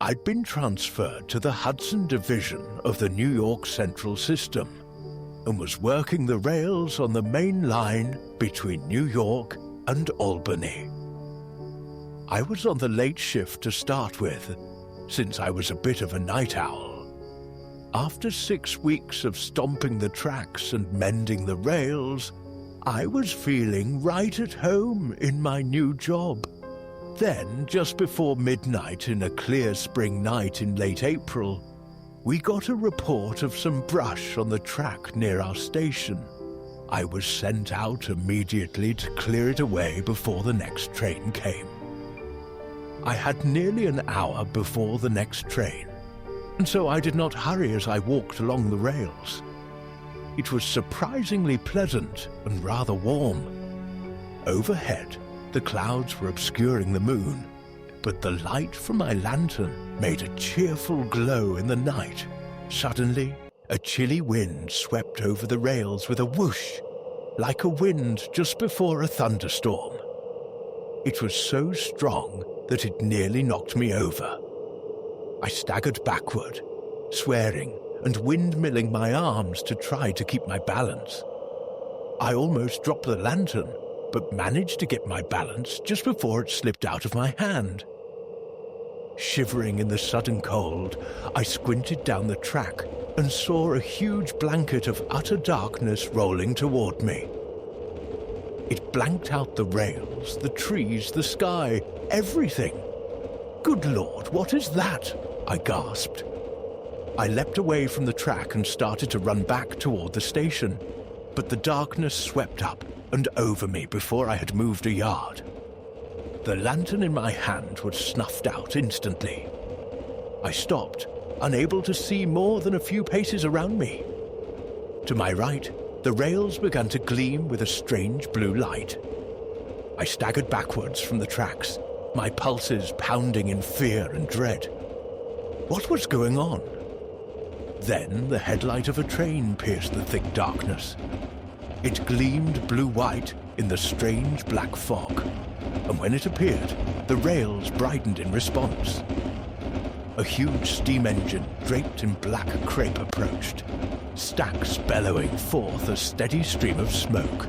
I'd been transferred to the Hudson division of the New York Central System and was working the rails on the main line between New York and Albany. I was on the late shift to start with, since I was a bit of a night owl. After 6 weeks of stomping the tracks and mending the rails, I was feeling right at home in my new job. Then, just before midnight in a clear spring night in late April, we got a report of some brush on the track near our station. I was sent out immediately to clear it away before the next train came. I had nearly an hour before the next train, and so I did not hurry as I walked along the rails. It was surprisingly pleasant and rather warm. Overhead, the clouds were obscuring the moon, but the light from my lantern made a cheerful glow in the night. Suddenly, a chilly wind swept over the rails with a whoosh, like a wind just before a thunderstorm. It was so strong that it nearly knocked me over. I staggered backward, swearing and windmilling my arms to try to keep my balance. I almost dropped the lantern, but managed to get my balance just before it slipped out of my hand. Shivering in the sudden cold, I squinted down the track and saw a huge blanket of utter darkness rolling toward me. It blanked out the rails, the trees, the sky, everything. "Good Lord, what is that?" I gasped. I leapt away from the track and started to run back toward the station, but the darkness swept up and over me before I had moved a yard. The lantern in my hand was snuffed out instantly. I stopped, unable to see more than a few paces around me. To my right, the rails began to gleam with a strange blue light. I staggered backwards from the tracks, my pulses pounding in fear and dread. What was going on? Then the headlight of a train pierced the thick darkness. It gleamed blue-white in the strange black fog, and when it appeared, the rails brightened in response. A huge steam engine draped in black crepe approached, stacks bellowing forth a steady stream of smoke.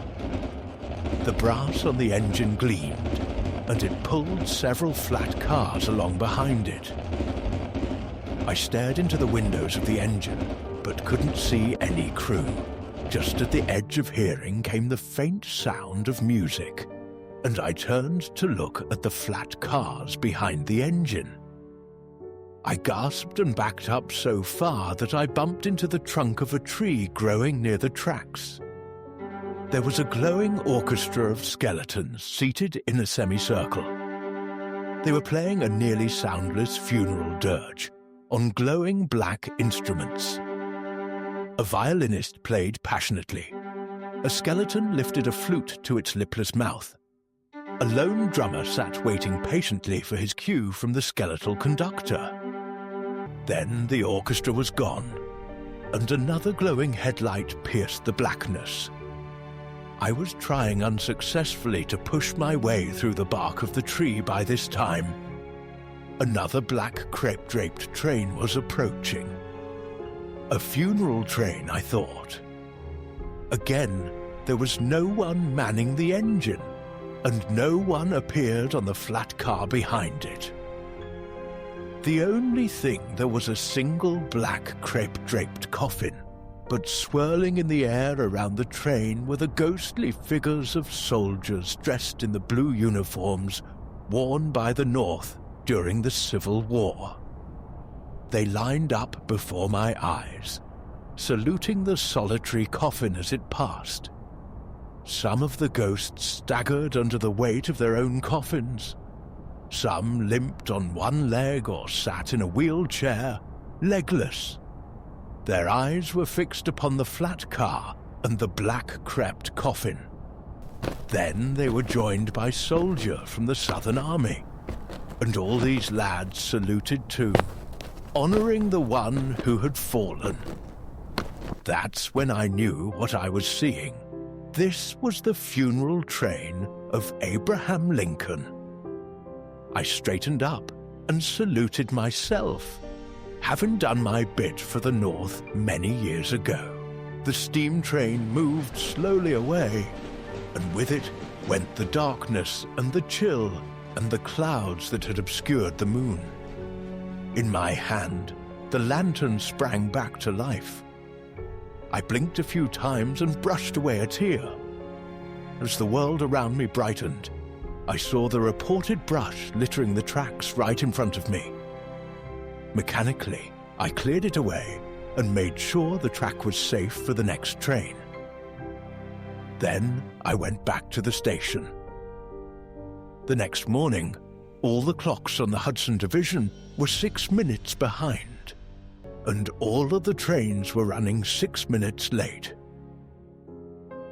The brass on the engine gleamed, and it pulled several flat cars along behind it. I stared into the windows of the engine, but couldn't see any crew. Just at the edge of hearing came the faint sound of music, and I turned to look at the flat cars behind the engine. I gasped and backed up so far that I bumped into the trunk of a tree growing near the tracks. There was a glowing orchestra of skeletons seated in a semicircle. They were playing a nearly soundless funeral dirge on glowing black instruments. A violinist played passionately. A skeleton lifted a flute to its lipless mouth. A lone drummer sat waiting patiently for his cue from the skeletal conductor. Then the orchestra was gone, and another glowing headlight pierced the blackness. I was trying unsuccessfully to push my way through the bark of the tree by this time. Another black crepe-draped train was approaching. A funeral train, I thought. Again, there was no one manning the engine, and no one appeared on the flat car behind it. The only thing there was a single black crepe-draped coffin, but swirling in the air around the train were the ghostly figures of soldiers dressed in the blue uniforms worn by the North during the Civil War. They lined up before my eyes, saluting the solitary coffin as it passed. Some of the ghosts staggered under the weight of their own coffins. Some limped on one leg or sat in a wheelchair, legless. Their eyes were fixed upon the flat car and the black-crepe coffin. Then they were joined by soldiers from the Southern Army, and all these lads saluted too, honoring the one who had fallen. That's when I knew what I was seeing. This was the funeral train of Abraham Lincoln. I straightened up and saluted myself, having done my bit for the North many years ago. The steam train moved slowly away, and with it went the darkness and the chill and the clouds that had obscured the moon. In my hand, the lantern sprang back to life. I blinked a few times and brushed away a tear. As the world around me brightened, I saw the reported brush littering the tracks right in front of me. Mechanically, I cleared it away and made sure the track was safe for the next train. Then I went back to the station. The next morning, all the clocks on the Hudson Division were 6 minutes behind, and all of the trains were running 6 minutes late.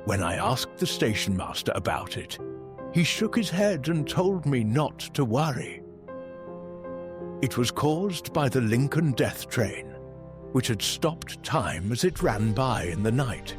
When I asked the station master about it, he shook his head and told me not to worry. It was caused by the Lincoln Death Train, which had stopped time as it ran by in the night.